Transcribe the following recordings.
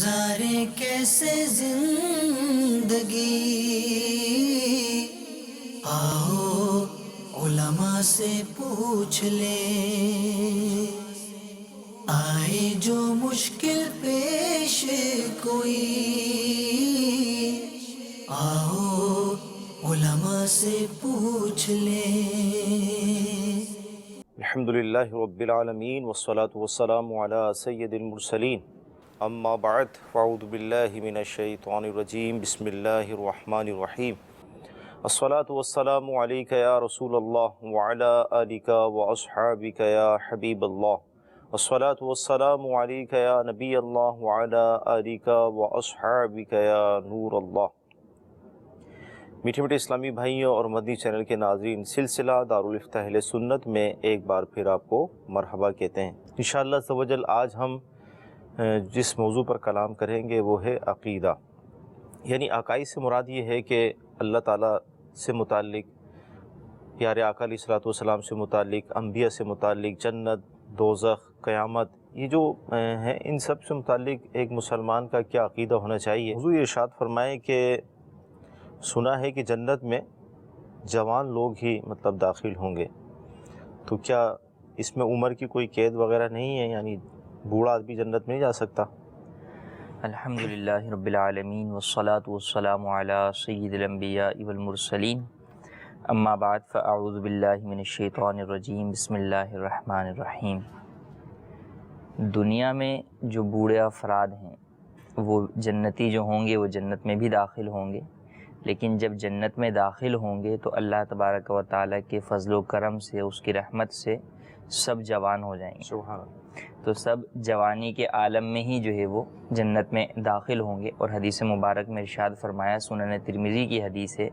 گزارے کیسے زندگی، آؤ علماء سے پوچھ لیں، آئے جو مشکل پیش کوئی، آؤ علماء سے پوچھ لیں۔ الحمدللہ رب العالمین والصلاة والسلام علی سید المرسلین، اما بعد فاعوذ باللہ من الشیطان الرجیم، بسم اللہ الرحمن الرحیم۔ الصلاة والسلام علیک یا رسول اللہ وعلی آلک واصحابک یا حبیب اللہ، الصلاة والسلام علیک یا نبی اللہ وعلی آلک واصحابک یا نور اللہ۔ میٹھے میٹھے اسلامی بھائیوں اور مدنی چینل کے ناظرین، سلسلہ دارالفتہ اہل سنت میں ایک بار پھر آپ کو مرحبا کہتے ہیں۔ انشاءاللہ عز و جل آج ہم جس موضوع پر کلام کریں گے وہ ہے عقیدہ، یعنی عقائد سے مراد یہ ہے کہ اللہ تعالیٰ سے متعلق، پیارے آقا علیہ الصلوۃ والسلام سے متعلق، انبیاء سے متعلق، جنت، دوزخ، قیامت، یہ جو ہیں ان سب سے متعلق ایک مسلمان کا کیا عقیدہ ہونا چاہیے۔ حضور ارشاد فرمائے کہ سنا ہے کہ جنت میں جوان لوگ ہی داخل ہوں گے، تو کیا اس میں عمر کی کوئی قید وغیرہ نہیں ہے، یعنی بوڑھا آدمی جنت میں نہیں جا سکتا؟ الحمدللہ رب العالمین والصلاة والسلام علی سید الانبیاء والمرسلین، اما بعد فاعوذ باللہ من الشیطان الرجیم، بسم اللہ الرحمن الرحیم۔ دنیا میں جو بوڑھے افراد ہیں وہ جنتی جو ہوں گے وہ جنت میں بھی داخل ہوں گے، لیکن جب جنت میں داخل ہوں گے تو اللہ تبارک و تعالیٰ کے فضل و کرم سے، اس کی رحمت سے سب جوان ہو جائیں گے۔ سبحان اللہ۔ تو سب جوانی کے عالم میں ہی جو ہے وہ جنت میں داخل ہوں گے۔ اور حدیث مبارک میں ارشاد فرمایا، سنن ترمذی کی حدیث ہے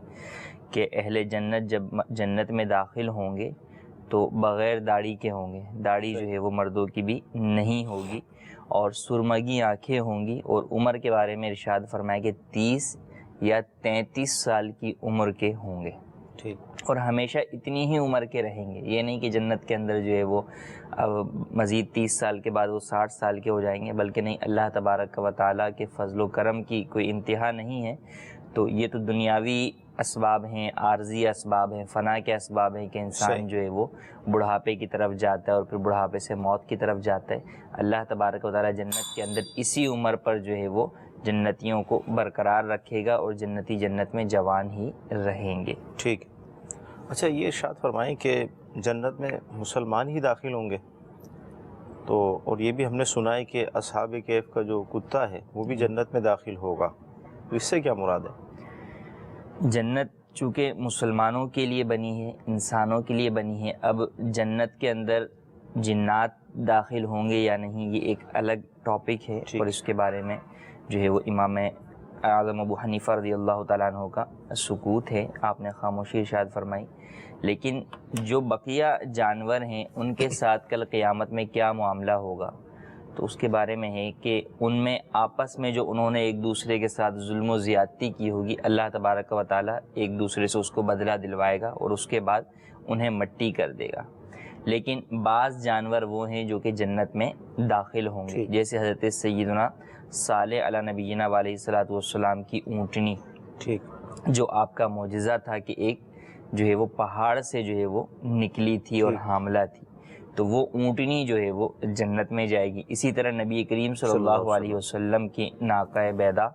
کہ اہل جنت جب جنت میں داخل ہوں گے تو بغیر داڑھی کے ہوں گے، داڑھی جو ہے وہ مردوں کی بھی نہیں ہوگی، اور سرمگی آنکھیں ہوں گی، اور عمر کے بارے میں ارشاد فرمایا کہ 30 یا 33 سال کی عمر کے ہوں گے، ٹھیک، اور ہمیشہ اتنی ہی عمر کے رہیں گے۔ یہ نہیں کہ جنت کے اندر جو ہے وہ مزید 30 سال کے بعد وہ 60 سال کے ہو جائیں گے، بلکہ نہیں، اللہ تبارک و تعالیٰ کے فضل و کرم کی کوئی انتہا نہیں ہے۔ تو یہ تو دنیاوی اسباب ہیں، عارضی اسباب ہیں، فنا کے اسباب ہیں کہ انسان جو ہے وہ بڑھاپے کی طرف جاتا ہے اور پھر بڑھاپے سے موت کی طرف جاتا ہے۔ اللہ تبارک و تعالیٰ جنت کے اندر اسی عمر پر جو ہے وہ جنتیوں کو برقرار رکھے گا، اور جنتی جنت میں جوان ہی رہیں گے۔ ٹھیک۔ اچھا، یہ ارشاد فرمائیں کہ جنت میں مسلمان ہی داخل ہوں گے، تو اور یہ بھی ہم نے سنا ہے کہ اصحاب کہف کا جو کتا ہے وہ بھی جنت میں داخل ہوگا، تو اس سے کیا مراد ہے؟ جنت چونکہ مسلمانوں کے لیے بنی ہے، انسانوں کے لیے بنی ہے، اب جنت کے اندر جنات داخل ہوں گے یا نہیں یہ ایک الگ ٹاپک ہے، اور اس کے بارے میں جو ہے وہ امام اعظم ابو حنیفہ رضی اللہ تعالیٰ عنہ کا سکوت ہے، آپ نے خاموشی ارشاد فرمائی۔ لیکن جو بقیہ جانور ہیں ان کے ساتھ کل قیامت میں کیا معاملہ ہوگا، تو اس کے بارے میں ہے کہ ان میں آپس میں جو انہوں نے ایک دوسرے کے ساتھ ظلم و زیادتی کی ہوگی، اللہ تبارک و تعالیٰ ایک دوسرے سے اس کو بدلہ دلوائے گا اور اس کے بعد انہیں مٹی کر دے گا۔ لیکن بعض جانور وہ ہیں جو کہ جنت میں داخل ہوں گے، جیسے حضرت سیدنا صالح علی نبینا علیہ الصلوۃ والسلام کی اونٹنی، ٹھیک، جو آپ کا معجزہ تھا کہ ایک جو ہے وہ پہاڑ سے جو ہے وہ نکلی تھی اور حاملہ تھی، تو وہ اونٹنی جو ہے وہ جنت میں جائے گی۔ اسی طرح نبی کریم صلی اللہ علیہ وسلم کی ناقہ بیضا،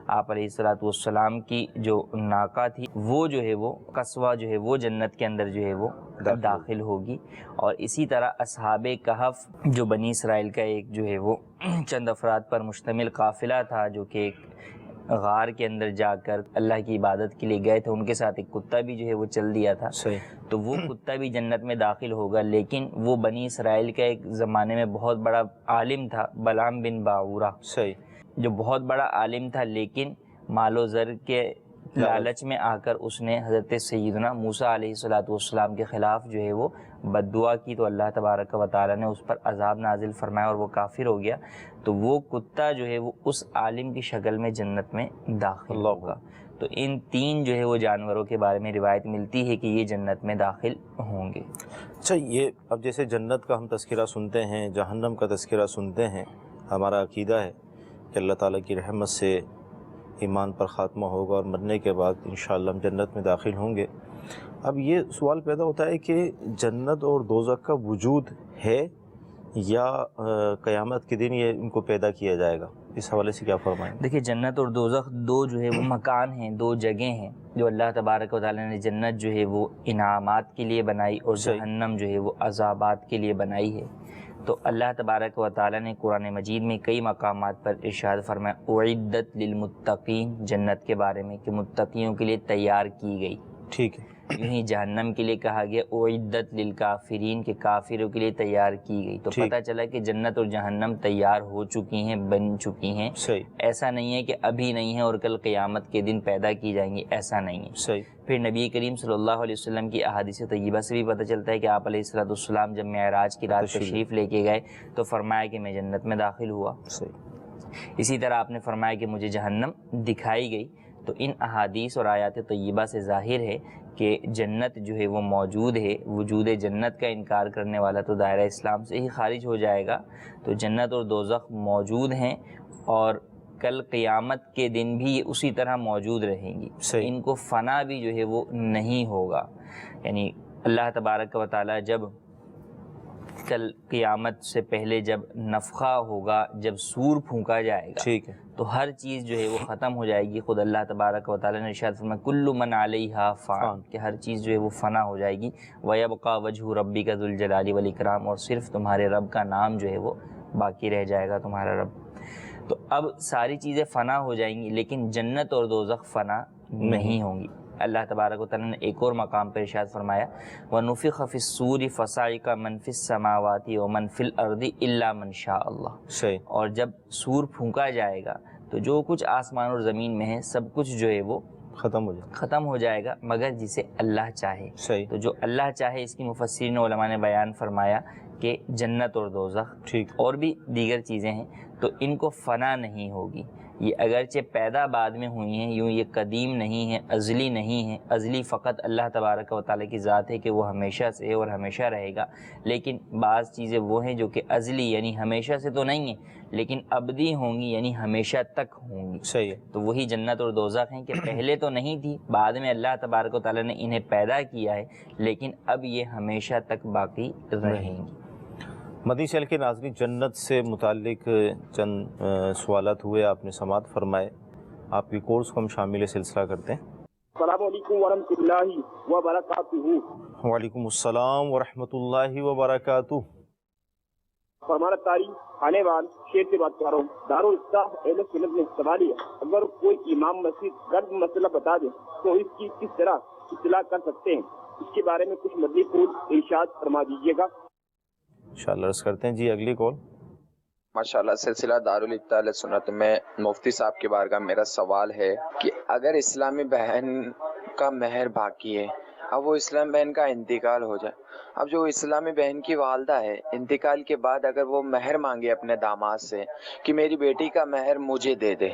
آپ علیہ الصلوۃ والسلام کی جو ناقہ تھی، وہ جو ہے وہ قصوہ جو ہے وہ جنت کے اندر جو ہے وہ داخل ہوگی۔ اور اسی طرح اصحاب کہف، جو بنی اسرائیل کا ایک جو ہے وہ چند افراد پر مشتمل قافلہ تھا، جو کہ ایک غار کے اندر جا کر اللہ کی عبادت کے لیے گئے تھے، ان کے ساتھ ایک کتا بھی جو ہے وہ چل دیا تھا، تو وہ کتا بھی جنت میں داخل ہوگا۔ لیکن وہ بنی اسرائیل کا ایک زمانے میں بہت بڑا عالم تھا، بلعام بن باعورہ، جو بہت بڑا عالم تھا، لیکن مال و زر کے لالچ میں آ کر اس نے حضرت سیدنا موسیٰ علیہ الصلوۃ والسلام کے خلاف جو ہے وہ بد دعا کی، تو اللہ تبارک و تعالیٰ نے اس پر عذاب نازل فرمایا اور وہ کافر ہو گیا۔ تو وہ کتا جو ہے وہ اس عالم کی شکل میں جنت میں داخل ہوگا۔ تو ان تین جو ہے وہ جانوروں کے بارے میں روایت ملتی ہے کہ یہ جنت میں داخل ہوں گے۔ اچھا، یہ اب جیسے جنت کا ہم تذکرہ سنتے ہیں، جہنم کا تذکرہ سنتے ہیں، ہمارا عقیدہ ہے کہ اللہ تعالیٰ کی رحمت سے ایمان پر خاتمہ ہوگا اور مرنے کے بعد انشاءاللہ ہم جنت میں داخل ہوں گے۔ اب یہ سوال پیدا ہوتا ہے کہ جنت اور دوزخ کا وجود ہے یا قیامت کے دن یہ ان کو پیدا کیا جائے گا؟ اس حوالے سے کیا فرمائیں؟ دیکھیے، جنت اور دوزخ دو جو ہے وہ مکان ہیں، دو جگہیں ہیں جو اللہ تبارک و تعالیٰ نے جنت جو ہے وہ انعامات کے لیے بنائی اور جہنم جو ہے وہ عذابات کے لیے بنائی ہے۔ تو اللہ تبارک و تعالیٰ نے قرآن مجید میں کئی مقامات پر ارشاد فرمایا اعدت للمتقین، جنت کے بارے میں کہ متقیوں کے لیے تیار کی گئی۔ ٹھیک ہے۔ یوں ہی جہنم کے لیے کہا گیا اعدت للکافرین، کہ کافروں کے لیے تیار کی گئی۔ تو پتہ چلا کہ جنت اور جہنم تیار ہو چکی ہیں، بن چکی ہیں۔ صحیح۔ ایسا نہیں ہے کہ ابھی نہیں ہے اور کل قیامت کے دن پیدا کی جائیں گی، ایسا نہیں ہے۔ صحیح۔ پھر نبی کریم صلی اللہ علیہ وسلم کی احادیث طیبہ سے بھی پتہ چلتا ہے کہ آپ علیہ السلام جب معراج کی رات تشریف لے کے گئے تو فرمایا کہ میں جنت میں داخل ہوا۔ صحیح۔ اسی طرح آپ نے فرمایا کہ مجھے جہنم دکھائی گئی۔ تو ان احادیث اور آیات طیبہ سے ظاہر ہے کہ جنت جو ہے وہ موجود ہے۔ وجود جنت کا انکار کرنے والا تو دائرہ اسلام سے ہی خارج ہو جائے گا۔ تو جنت اور دوزخ موجود ہیں اور کل قیامت کے دن بھی یہ اسی طرح موجود رہیں گی۔ ان کو فنا بھی جو ہے وہ نہیں ہوگا، یعنی اللہ تبارک و تعالیٰ جب کل قیامت سے پہلے جب نفخہ ہوگا، جب سور پھونکا جائے گا، ٹھیک ہے، تو ہر چیز جو ہے وہ ختم ہو جائے گی۔ خود اللہ تبارک و تعالیٰ نے ارشاد فرمایا کل من علیہا فان، کہ ہر چیز جو ہے وہ فنا ہو جائے گی۔ وَيَبْقَى وَجْهُ رَبِّكَ ذُو الْجَلَالِ وَالْإِكْرَامِ، اور صرف تمہارے رب کا نام جو ہے وہ باقی رہ جائے گا، تمہارا رب۔ تو اب ساری چیزیں فنا ہو جائیں گی لیکن جنت اور دوزخ فنا نہیں ہوں گی۔ اللہ تبارک و تعالیٰ نے ایک اور مقام پر ارشاد فرمایا وَنُفِخَ فِي الصُّورِ فَصَعِقَ مَن فِي السَّمَاوَاتِ وَمَن فِي الْأَرْضِ إِلَّا مَن شَاءَ اللَّهُ۔ صحیح۔ اور جب سور پھونکا جائے گا تو جو کچھ آسمان اور زمین میں ہے سب کچھ جو ہے وہ ختم ہو جائے گا مگر جسے اللہ چاہے۔ صحیح۔ تو جو اللہ چاہے، اس کی مفسرین علماء نے بیان فرمایا کہ جنت اور دوزخ ٹھیک، اور بھی دیگر چیزیں ہیں تو ان کو فنا نہیں ہوگی۔ یہ اگرچہ پیدا بعد میں ہوئی ہیں، یوں یہ قدیم نہیں ہے، ازلی نہیں ہے۔ ازلی فقط اللہ تبارک و تعالیٰ کی ذات ہے کہ وہ ہمیشہ سے اور ہمیشہ رہے گا، لیکن بعض چیزیں وہ ہیں جو کہ ازلی یعنی ہمیشہ سے تو نہیں ہیں لیکن ابدی ہوں گی، یعنی ہمیشہ تک ہوں گی۔ صحیح ہے۔ تو وہی جنت اور دوزخ ہیں کہ پہلے تو نہیں تھی، بعد میں اللہ تبارک و تعالیٰ نے انہیں پیدا کیا ہے لیکن اب یہ ہمیشہ تک باقی رہیں گی۔ مدنی چینل کے ناظرین، جنت سے متعلق چند سوالات ہوئے، آپ نے سماعت فرمائے۔ آپ کی کورس کو ہم شامل سلسلہ کرتے ہیں۔ السلام علیکم ورحمۃ اللہ وبرکاتہ۔ وعلیکم السلام ورحمۃ اللہ وبرکاتہ۔ ہمارا تاریخ آنے وال شیر سے بات کر رہا ہوں۔ دارالفتاح اہل سنت نے سوال ہے، اگر کوئی امام مسجد غلط مسئلہ بتا دے تو اس کی کس طرح اصلاح کر سکتے ہیں؟ اس کے بارے میں کچھ مدنی پھول ارشاد فرما دیجیے گا۔ انشاءاللہ عرض کرتے ہیں۔ جی اگلی کال۔ ماشاءاللہ، سلسلہ دارالفتاح اہل سنت میں مفتی صاحب کے بارگاہ میرا سوال ہے کہ اگر اسلامی بہن کا مہر باقی ہے، اب وہ اسلامی بہن کا انتقال ہو جائے، اب جو اسلامی بہن کی والدہ ہے انتقال کے بعد اگر وہ مہر مانگے اپنے داماد سے کہ میری بیٹی کا مہر مجھے دے دے،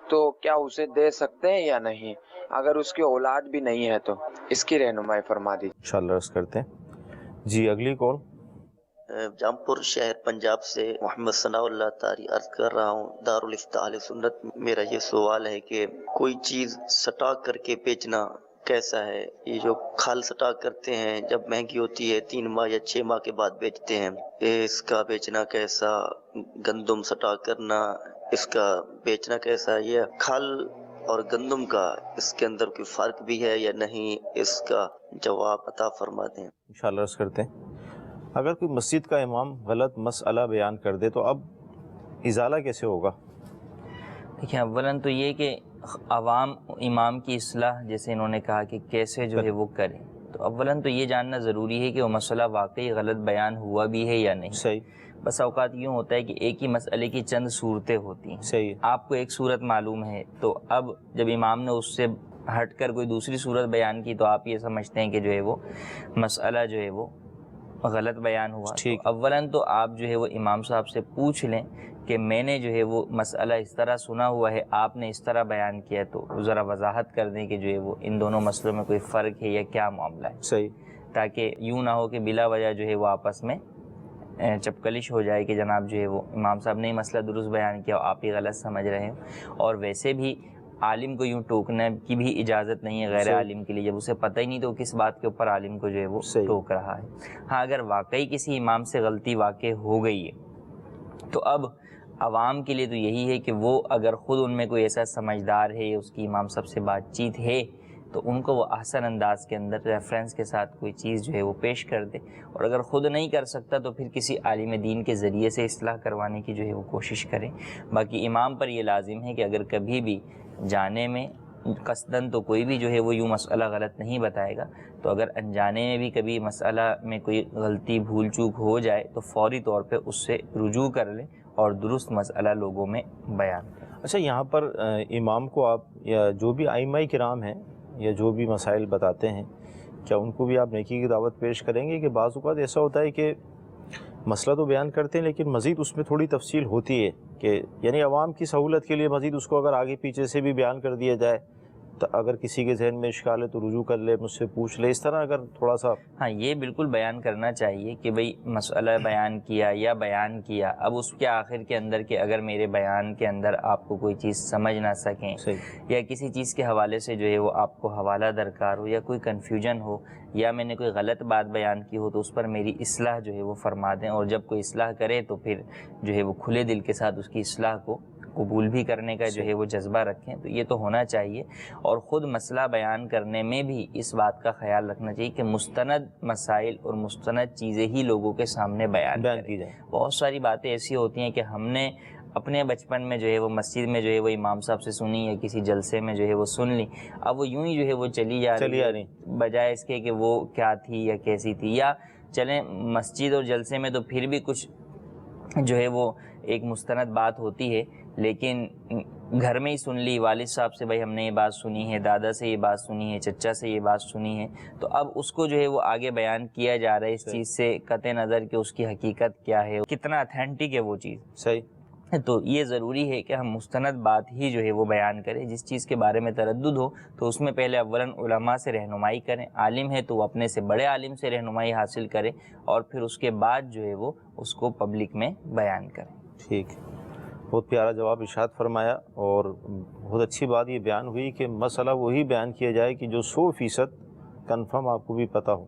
تو کیا اسے دے سکتے ہیں یا نہیں؟ اگر اس کی اولاد بھی نہیں ہے تو اس کی رہنمائی فرما دیجیے۔ انشاءاللہ عرض کرتے ہیں۔ جی اگلی کال۔ جامپور شہر پنجاب سے محمد ثناء اللہ طاری عرض کر رہا ہوں، دارالفتاح اہل سنت۔ میرا یہ سوال ہے کہ کوئی چیز سٹاک کر کے بیچنا کیسا ہے؟ یہ جو کھال سٹاک کرتے ہیں جب مہنگی ہوتی ہے 3 ماہ یا 6 ماہ کے بعد بیچتے ہیں، اس کا بیچنا کیسا؟ گندم سٹاک کرنا، اس کا بیچنا کیسا؟ یہ کھال اور گندم کا اس کے اندر کوئی فرق بھی ہے یا نہیں؟ اس کا جواب عطا فرما دیں۔ انشاءاللہ عرض کرتے ہیں۔ اگر کوئی مسجد کا امام غلط مسئلہ بیان کر دے تو اب ازالہ کیسے ہوگا؟ دیکھیں، اولاً تو یہ کہ عوام امام کی اصلاح جیسے انہوں نے کہا کہ کیسے جو ہے وہ کریں، تو اولاً تو یہ جاننا ضروری ہے کہ وہ مسئلہ واقعی غلط بیان ہوا بھی ہے یا نہیں۔ صحیح۔ بس اوقات یوں ہوتا ہے کہ ایک ہی مسئلے کی چند صورتیں ہوتی ہیں۔ صحیح۔ آپ کو ایک صورت معلوم ہے تو اب جب امام نے اس سے ہٹ کر کوئی دوسری صورت بیان کی تو آپ یہ سمجھتے ہیں کہ جو ہے وہ مسئلہ جو ہے وہ غلط بیان ہوا۔ ٹھیک۔ اولاً تو آپ جو ہے وہ امام صاحب سے پوچھ لیں کہ میں نے جو ہے وہ مسئلہ اس طرح سنا ہوا ہے، آپ نے اس طرح بیان کیا، تو ذرا وضاحت کر دیں کہ جو ہے وہ ان دونوں مسئلوں میں کوئی فرق ہے یا کیا معاملہ ہے، صحیح۔ تاکہ یوں نہ ہو کہ بلا وجہ جو ہے وہ آپس میں چپکلش ہو جائے کہ جناب جو ہے وہ امام صاحب نے مسئلہ درست بیان کیا، آپ ہی غلط سمجھ رہے ہیں. اور ویسے بھی عالم کو یوں ٹوکنے کی بھی اجازت نہیں ہے غیر عالم کے لیے، جب اسے پتہ ہی نہیں تو کس بات کے اوپر عالم کو جو ہے وہ ٹوک رہا ہے. ہاں اگر واقعی کسی امام سے غلطی واقع ہو گئی ہے تو اب عوام کے لیے تو یہی ہے کہ وہ اگر خود ان میں کوئی ایسا سمجھدار ہے، اس کی امام صاحب سے بات چیت ہے، تو ان کو وہ احسن انداز کے اندر ریفرنس کے ساتھ کوئی چیز جو ہے وہ پیش کر دے. اور اگر خود نہیں کر سکتا تو پھر کسی عالم دین کے ذریعے سے اصلاح کروانے کی جو ہے وہ کوشش کرے. باقی امام پر یہ لازم ہے کہ اگر کبھی بھی جانے میں قصداً تو کوئی بھی جو ہے وہ یوں مسئلہ غلط نہیں بتائے گا، تو اگر انجانے میں بھی کبھی مسئلہ میں کوئی غلطی بھول چوک ہو جائے تو فوری طور پہ اس سے رجوع کر لیں اور درست مسئلہ لوگوں میں بیان کریں. اچھا، یہاں پر امام کو آپ یا جو بھی ائمہ کرام ہیں یا جو بھی مسائل بتاتے ہیں، کیا ان کو بھی آپ نیکی کی دعوت پیش کریں گے؟ کہ بعض اوقات ایسا ہوتا ہے کہ مسئلہ تو بیان کرتے ہیں لیکن مزید اس میں تھوڑی تفصیل ہوتی ہے، کہ یعنی عوام کی سہولت کے لیے مزید اس کو اگر آگے پیچھے سے بھی بیان کر دیا جائے تو اگر کسی کے ذہن میں اشکال ہے تو رجوع کر لے، مجھ سے پوچھ لے، اس طرح اگر تھوڑا سا. ہاں یہ بالکل بیان کرنا چاہیے کہ بھئی مسئلہ بیان کیا اب اس کے آخر کے اندر کہ اگر میرے بیان کے اندر آپ کو کوئی چیز سمجھ نہ سکیں یا کسی چیز کے حوالے سے جو ہے وہ آپ کو حوالہ درکار ہو یا کوئی کنفیوژن ہو یا میں نے کوئی غلط بات بیان کی ہو تو اس پر میری اصلاح جو ہے وہ فرما دیں. اور جب کوئی اصلاح کرے تو پھر جو ہے وہ کھلے دل کے ساتھ اس کی اصلاح کو قبول بھی کرنے کا جو ہے وہ جذبہ رکھیں. تو یہ تو ہونا چاہیے. اور خود مسئلہ بیان کرنے میں بھی اس بات کا خیال رکھنا چاہیے کہ مستند مسائل اور مستند چیزیں ہی لوگوں کے سامنے بیان کی جائیں. بہت ساری باتیں ایسی ہوتی ہیں کہ ہم نے اپنے بچپن میں جو ہے وہ مسجد میں جو ہے وہ امام صاحب سے سنی یا کسی جلسے میں جو ہے وہ سن لی، اب وہ یوں ہی جو ہے وہ چلی جا رہی بجائے اس کے کہ وہ کیا تھی یا کیسی تھی. یا چلیں مسجد اور جلسے میں تو پھر بھی کچھ جو ہے وہ ایک مستند بات ہوتی ہے، لیکن گھر میں ہی سن لی، والد صاحب سے بھائی ہم نے یہ بات سنی ہے، دادا سے یہ بات سنی ہے، چچا سے یہ بات سنی ہے، تو اب اس کو جو ہے وہ آگے بیان کیا جا رہا ہے اس چیز سے قطع نظر کہ اس کی حقیقت کیا ہے، کتنا اتھینٹک ہے وہ چیز. صحیح. تو یہ ضروری ہے کہ ہم مستند بات ہی جو ہے وہ بیان کریں. جس چیز کے بارے میں تردد ہو تو اس میں پہلے اولاً علماء سے رہنمائی کریں. عالم ہے تو وہ اپنے سے بڑے عالم سے رہنمائی حاصل کرے اور پھر اس کے بعد جو ہے وہ اس کو پبلک میں بیان کریں. ٹھیک، بہت پیارا جواب ارشاد فرمایا. اور بہت اچھی بات یہ بیان ہوئی کہ مسئلہ وہی بیان کیا جائے کہ جو 100% کنفرم آپ کو بھی پتہ ہو.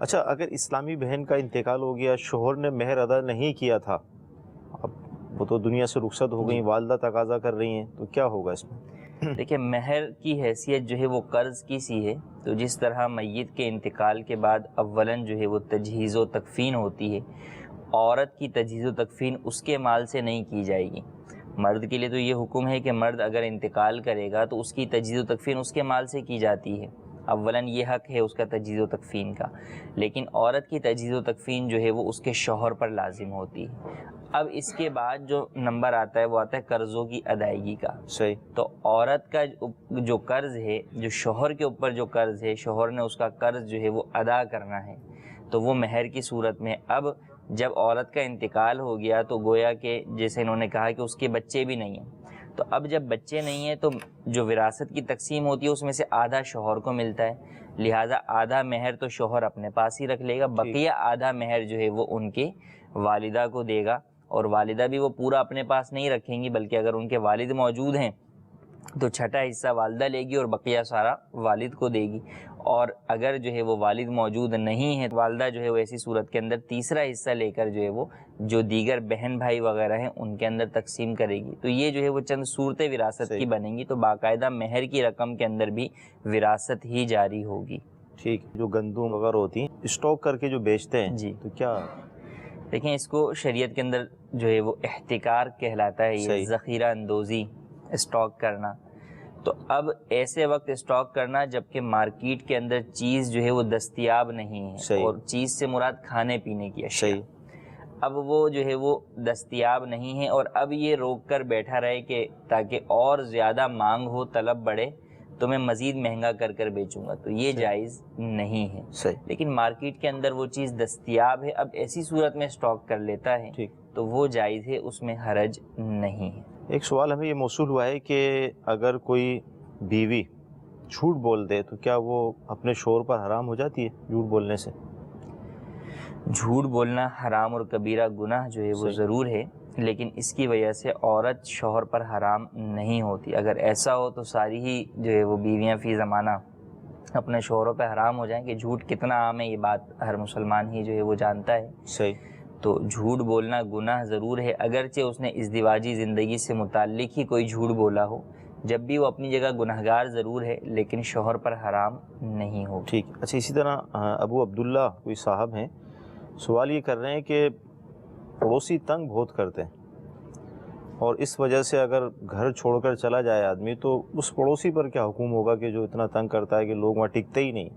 اچھا، اگر اسلامی بہن کا انتقال ہو گیا، شوہر نے مہر ادا نہیں کیا تھا، اب وہ تو دنیا سے رخصت ہو گئیں، والدہ تقاضا کر رہی ہیں، تو کیا ہوگا اس میں؟ دیکھیں، مہر کی حیثیت جو ہے وہ قرض کی سی ہے. تو جس طرح میت کے انتقال کے بعد اولاً جو ہے وہ تجہیز و تکفین ہوتی ہے، عورت کی تجہیز و تکفین اس کے مال سے نہیں کی جائے گی. مرد کے لیے تو یہ حکم ہے کہ مرد اگر انتقال کرے گا تو اس کی تجہیز و تکفین اس کے مال سے کی جاتی ہے. اولاً یہ حق ہے اس کا تجہیز و تکفین کا، لیکن عورت کی تجہیز و تکفین جو ہے وہ اس کے شوہر پر لازم ہوتی ہے. اب اس کے بعد جو نمبر آتا ہے وہ آتا ہے قرضوں کی ادائیگی کا. صحیح. تو عورت کا جو قرض ہے، جو شوہر کے اوپر جو قرض ہے، شوہر نے اس کا قرض جو ہے وہ ادا کرنا ہے، تو وہ مہر کی صورت میں. اب جب عورت کا انتقال ہو گیا تو گویا کہ جیسے انہوں نے کہا کہ اس کے بچے بھی نہیں ہیں، تو اب جب بچے نہیں ہیں تو جو وراثت کی تقسیم ہوتی ہے اس میں سے آدھا شوہر کو ملتا ہے، لہٰذا آدھا مہر تو شوہر اپنے پاس ہی رکھ لے گا، بقیہ آدھا مہر جو ہے وہ ان کے والدہ کو دے گا. اور والدہ بھی وہ پورا اپنے پاس نہیں رکھیں گی، بلکہ اگر ان کے والد موجود ہیں تو چھٹا حصہ والدہ لے گی اور بقیہ سارا والد کو دے گی. اور اگر جو ہے وہ والد موجود نہیں ہے، والدہ جو ہے وہ ایسی صورت کے اندر تیسرا حصہ لے کر جو ہے وہ جو دیگر بہن بھائی وغیرہ ہیں ان کے اندر تقسیم کرے گی. تو یہ جو ہے وہ چند صورتیں وراثت کی بنیں گی. تو باقاعدہ مہر کی رقم کے اندر بھی وراثت ہی جاری ہوگی. ٹھیک. جو گندم وغیرہ ہوتی ہیں اسٹاک کر کے جو بیچتے ہیں، جی، تو کیا دیکھیں اس کو شریعت کے اندر جو ہے وہ احتکار کہلاتا ہے، یہ ذخیرہ اندوزی، اسٹاک کرنا. تو اب ایسے وقت اسٹاک کرنا جبکہ مارکیٹ کے اندر چیز جو ہے وہ دستیاب نہیں ہے، اور چیز سے مراد کھانے پینے کی اشیاء. اب وہ جو ہے وہ دستیاب نہیں ہے اور اب یہ روک کر بیٹھا رہے کہ تاکہ اور زیادہ مانگ ہو، طلب بڑھے تو میں مزید مہنگا کر کر بیچوں گا، تو یہ جائز نہیں ہے. لیکن مارکیٹ کے اندر وہ چیز دستیاب ہے، اب ایسی صورت میں اسٹاک کر لیتا ہے تو وہ جائز ہے، اس میں حرج نہیں ہے. ایک سوال ہمیں یہ موصول ہوا ہے کہ اگر کوئی بیوی جھوٹ بول دے تو کیا وہ اپنے شوہر پر حرام ہو جاتی ہے جھوٹ بولنے سے؟ جھوٹ بولنا حرام اور کبیرہ گناہ جو ہے وہ ضرور ہے، لیکن اس کی وجہ سے عورت شوہر پر حرام نہیں ہوتی۔ اگر ایسا ہو تو ساری ہی جو ہے وہ بیویاں فی زمانہ اپنے شوہروں پہ حرام ہو جائیں کہ جھوٹ کتنا عام ہے، یہ بات ہر مسلمان ہی جو ہے وہ جانتا ہے۔ صحیح۔ تو جھوٹ بولنا گناہ ضرور ہے، اگرچہ اس نے ازدواجی زندگی سے متعلق ہی کوئی جھوٹ بولا ہو، جب بھی وہ اپنی جگہ گنہگار ضرور ہے، لیکن شوہر پر حرام نہیں ہو۔ ٹھیک۔ اچھا، اسی طرح ابو عبداللہ کوئی صاحب ہیں، سوال یہ کر رہے ہیں کہ پڑوسی تنگ بہت کرتے ہیں اور اس وجہ سے اگر گھر چھوڑ کر چلا جائے آدمی تو اس پڑوسی پر کیا حکم ہوگا کہ جو اتنا تنگ کرتا ہے کہ لوگ وہاں ٹکتے ہی نہیں،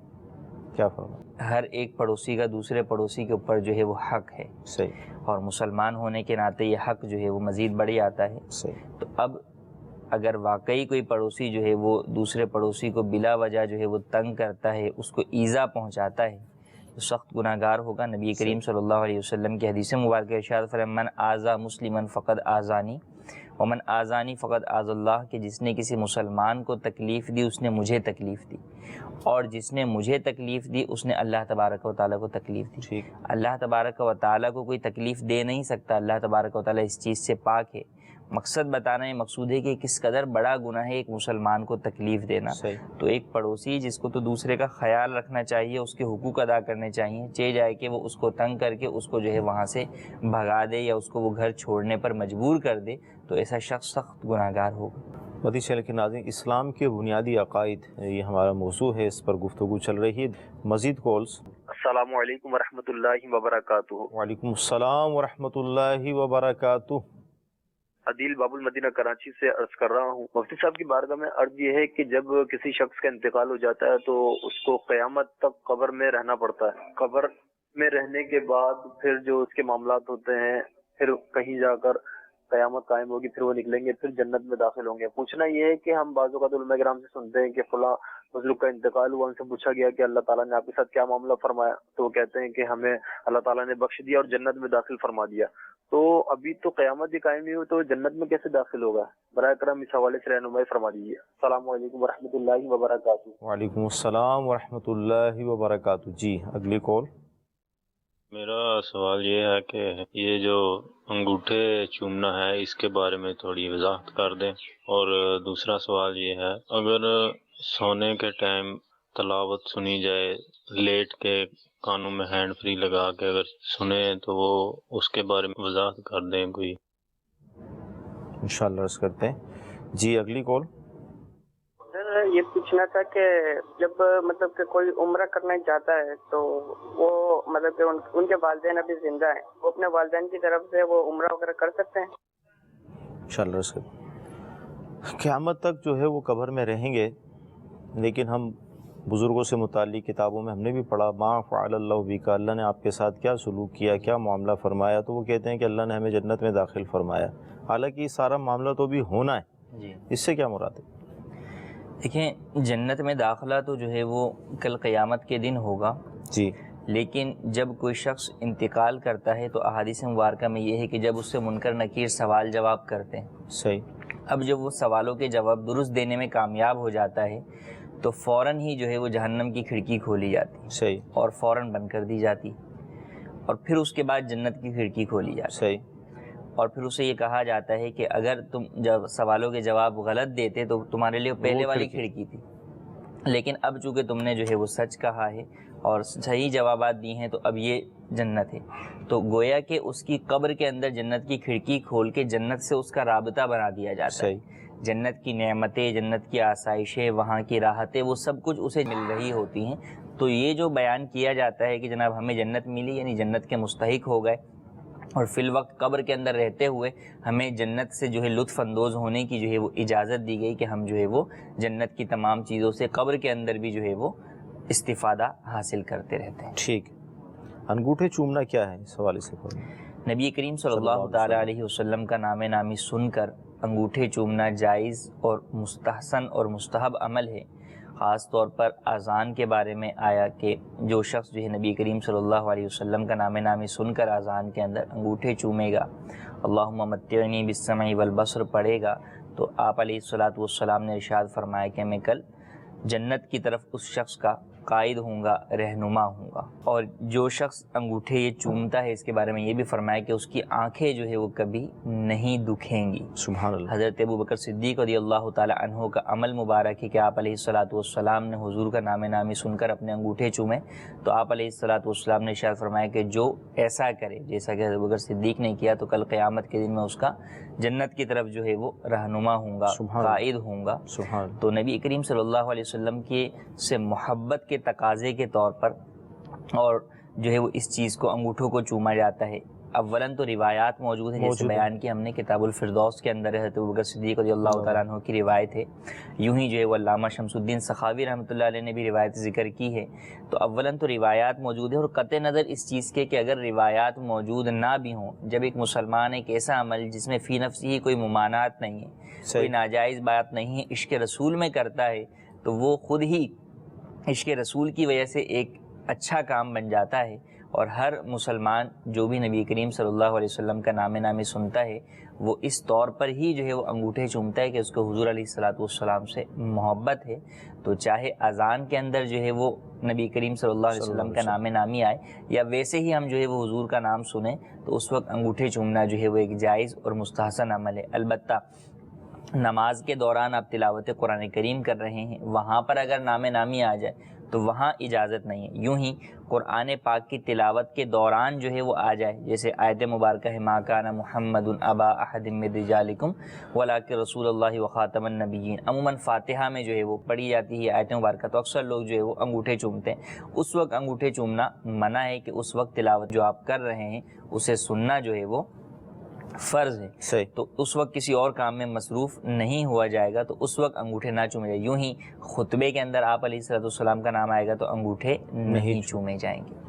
کیا فرمائیں؟ ہر ایک پڑوسی کا دوسرے پڑوسی کے اوپر جو ہے وہ حق ہے، صحیح، اور مسلمان ہونے کے ناطے یہ حق جو ہے وہ مزید بڑھ جاتا ہے۔ صحیح۔ تو اب اگر واقعی کوئی پڑوسی جو ہے وہ دوسرے پڑوسی کو بلا وجہ جو ہے وہ تنگ کرتا ہے، اس کو ایذا پہنچاتا ہے، تو سخت گناہ گار ہوگا۔ نبی کریم صلی اللہ علیہ وسلم کی حدیث مبارکہ ارشاد فرمایا، من آذا مسلما فقد آذانی ومن آذانی فقد آذى اللہ، کہ جس نے کسی مسلمان کو تکلیف دی اس نے مجھے تکلیف دی، اور جس نے مجھے تکلیف دی اس نے اللہ تبارک و تعالیٰ کو تکلیف دی۔ ٹھیک۔ اللہ تبارک و تعالیٰ کو کوئی تکلیف دے نہیں سکتا، اللہ تبارک و تعالیٰ اس چیز سے پاک ہے۔ مقصد بتانا ہے، مقصود ہے کہ کس قدر بڑا گناہ ہے ایک مسلمان کو تکلیف دینا۔ صحیح۔ تو ایک پڑوسی جس کو تو دوسرے کا خیال رکھنا چاہیے، اس کے حقوق ادا کرنے چاہیے، چاہے جائے کہ وہ اس کو تنگ کر کے اس کو جو ہے وہاں سے بھگا دے یا اس کو وہ گھر چھوڑنے پر مجبور کر دے، تو ایسا شخص سخت گناہ گار ہوگا۔ مدنی چینل کے ناظرین، اسلام کے بنیادی عقائد، یہ ہمارا موضوع ہے، اس پر گفتگو چل رہی ہے۔ مزید کالز۔ السلام علیکم ورحمۃ اللہ وبرکاتہ۔ وعلیکم السلام ورحمۃ اللہ وبرکاتہ۔ عدیل باب المدینہ کراچی سے عرض کر رہا ہوں۔ مفتی صاحب کی بارگاہ میں عرض یہ ہے کہ جب کسی شخص کا انتقال ہو جاتا ہے تو اس کو قیامت تک قبر میں رہنا پڑتا ہے۔ قبر میں رہنے کے بعد پھر جو اس کے معاملات ہوتے ہیں، پھر کہیں جا کر قیامت قائم ہوگی، پھر وہ نکلیں گے، پھر جنت میں داخل ہوں گے۔ پوچھنا یہ ہے کہ ہم بعض اوقات علماء کرام سے سنتے ہیں کہ فلاں بزرگ کا انتقال ہوا، ان سے پوچھا گیا کہ اللہ تعالیٰ نے آپ کے ساتھ کیا معاملہ فرمایا، تو وہ کہتے ہیں کہ ہمیں اللہ تعالیٰ نے بخش دیا اور جنت میں داخل فرما دیا۔ تو ابھی تو قیامت ہی قائم نہیں ہوئی، تو جنت میں کیسے داخل ہوگا؟ براہ کرم اس حوالے سے رہنمائی فرما دیجیے۔ السلام علیکم ورحمۃ اللہ وبرکاتہ۔ وعلیکم السلام ورحمۃ اللہ وبرکاتہ۔ جی، اگلی کال۔ میرا سوال یہ ہے کہ یہ جو انگوٹھے چومنا ہے اس کے بارے میں تھوڑی وضاحت کر دیں، اور دوسرا سوال یہ ہے اگر سونے کے ٹائم تلاوت سنی جائے لیٹ کے کانوں میں ہینڈ فری لگا کے اگر سنیں تو وہ اس کے بارے میں وضاحت کر دیں کوئی۔ انشاءاللہ عرض کرتے ہیں۔ جی، اگلی کال۔ سر یہ پوچھنا تھا کہ جب مطلب کہ کوئی عمرہ کرنا چاہتا ہے تو وہ مطلب کہ ان کے والدین ابھی زندہ ہیں، وہ اپنے والدین کی طرف سے وہ عمرہ وغیرہ کر سکتے ہیں؟ انشاءاللہ عرض کرتے ہیں۔ قیامت تک جو ہے وہ قبر میں رہیں گے، لیکن ہم بزرگوں سے متعلق کتابوں میں ہم نے بھی پڑھا ما فعل اللہ بک، اللہ نے آپ کے ساتھ کیا سلوک کیا، کیا معاملہ فرمایا، تو وہ کہتے ہیں کہ اللہ نے ہمیں جنت میں داخل فرمایا۔ حالانکہ یہ سارا معاملہ تو بھی ہونا ہے، جی، اس سے کیا مراد ہے؟ دیکھیں، جنت میں داخلہ تو جو ہے وہ کل قیامت کے دن ہوگا، جی، لیکن جب کوئی شخص انتقال کرتا ہے تو احادیث مبارکہ میں یہ ہے کہ جب اس سے منکر نکیر سوال جواب کرتے ہیں، صحیح، اب جب وہ سوالوں کے جواب درست دینے میں کامیاب ہو جاتا ہے تو فوراً ہی جو ہے وہ جہنم کی کھڑکی کھولی جاتی صحیح، اور فوراً بند کر دی جاتی، اور پھر اس کے بعد جنت کی کھڑکی کھولی جاتی، صحیح، اور پھر اسے یہ کہا جاتا ہے کہ اگر تم جب سوالوں کے جواب غلط دیتے تو تمہارے لیے پہلے والی کھڑکی تھی، لیکن اب چونکہ تم نے جو ہے وہ سچ کہا ہے اور صحیح جوابات دی ہیں تو اب یہ جنت ہے، تو گویا کہ اس کی قبر کے اندر جنت کی کھڑکی کھول کے جنت سے اس کا رابطہ بنا دیا جاتا ہے۔ جنت کی نعمتیں، جنت کی آسائشیں، وہاں کی راحتیں، وہ سب کچھ اسے مل رہی ہوتی ہیں۔ تو یہ جو بیان کیا جاتا ہے کہ جناب ہمیں جنت ملی، یعنی جنت کے مستحق ہو گئے، اور فی الوقت قبر کے اندر رہتے ہوئے ہمیں جنت سے جو ہے لطف اندوز ہونے کی جو ہے وہ اجازت دی گئی کہ ہم جو ہے وہ جنت کی تمام چیزوں سے قبر کے اندر بھی جو ہے وہ استفادہ حاصل کرتے رہتے ہیں۔ ٹھیک۔ انگوٹھے چومنا کیا ہے، اس حوالے سے نبی کریم صلی اللہ تعالیٰ علیہ وسلم کا نام نامی سن کر انگوٹھے چومنا جائز اور مستحسن اور مستحب عمل ہے۔ خاص طور پر اذان کے بارے میں آیا کہ جو شخص جو ہے نبی کریم صلی اللہ علیہ وسلم کا نام نامی سن کر اذان کے اندر انگوٹھے چومے گا، اللہم متعنی بالسمع والبصر پڑھے گا، تو آپ علیہ الصلوۃ والسلام نے ارشاد فرمایا کہ میں کل جنت کی طرف اس شخص کا قائد ہوں گا، رہنما ہوں گا۔ اور جو شخص انگوٹھے یہ چومتا ہے اس کے بارے میں یہ بھی فرمایا کہ اس کی آنکھیں جو ہے وہ کبھی نہیں دکھیں گی۔ سبحان اللہ۔ حضرت ابوبکر صدیق رضی اللہ تعالی عنہ کا عمل مبارک ہے کہ آپ علیہ الصلوۃ والسلام نے حضور کا نام نامی سن کر اپنے انگوٹھے چومے، تو آپ علیہ الصلوۃ والسلام نے ارشاد فرمایا کہ جو ایسا کرے جیسا کہ ابوبکر صدیق نے کیا تو کل قیامت کے دن میں اس کا جنت کی طرف جو ہے وہ رہنما ہوں گا، قائد ہوں گا۔ تو نبی کریم صلی اللہ علیہ وسلم کے سے محبت کے تقاضے کے طور پر اور جو ہے وہ اس چیز کو انگوٹھوں کو چوما جاتا ہے۔ اولاً تو روایات موجود ہیں جیسے بیان کی ہم نے کتاب الفردوس کے اندر حضرت ابوبکر صدیق رضی اللہ تعالیٰ عنہ کی روایت ہے، یوں ہی جو ہے وہ علامہ شمس الدین سخاوی رحمۃ اللہ علیہ نے بھی روایت ذکر کی ہے۔ تو اولاً تو روایات موجود ہے، اور قطع نظر اس چیز کے کہ اگر روایات موجود نہ بھی ہوں، جب ایک مسلمان ایک ایسا عمل جس میں فی نفس ہی کوئی ممانعت نہیں ہے، کوئی ناجائز بات نہیں ہے، عشق رسول میں کرتا ہے، تو وہ خود ہی عشق رسول کی وجہ سے ایک اچھا کام بن جاتا ہے۔ اور ہر مسلمان جو بھی نبی کریم صلی اللہ علیہ وسلم کا نام نامی سنتا ہے وہ اس طور پر ہی جو ہے وہ انگوٹھے چومتا ہے کہ اس کو حضور علیہ الصلوۃ والسلام سے محبت ہے۔ تو چاہے اذان کے اندر جو ہے وہ نبی کریم صلی اللہ علیہ وسلم کا نام نامی آئے یا ویسے ہی ہم جو ہے وہ حضور کا نام سنیں، تو اس وقت انگوٹھے چومنا جو ہے وہ ایک جائز اور مستحسن عمل ہے۔ البتہ نماز کے دوران آپ تلاوت قرآن کریم کر رہے ہیں، وہاں پر اگر نام نامی آ جائے تو وہاں اجازت نہیں ہے۔ یوں ہی قرآن پاک کی تلاوت کے دوران جو ہے وہ آ جائے، جیسے آیت مبارکہ ہے ما کان محمد ابا احد من رجالکم ولکن رسول اللہ وخاتم النبیین، عموماً فاتحہ میں جو ہے وہ پڑھی جاتی ہے آیت مبارکہ، تو اکثر لوگ جو ہے وہ انگوٹھے چومتے ہیں۔ اس وقت انگوٹھے چومنا منع ہے کہ اس وقت تلاوت جو آپ کر رہے ہیں اسے سننا جو ہے وہ فرض ہے۔ صحیح۔ تو اس وقت کسی اور کام میں مصروف نہیں ہوا جائے گا، تو اس وقت انگوٹھے نہ چومے جائیں۔ یوں ہی خطبے کے اندر آپ علیہ الصلوۃ والسلام کا نام آئے گا تو انگوٹھے نہیں چومے جائیں گے۔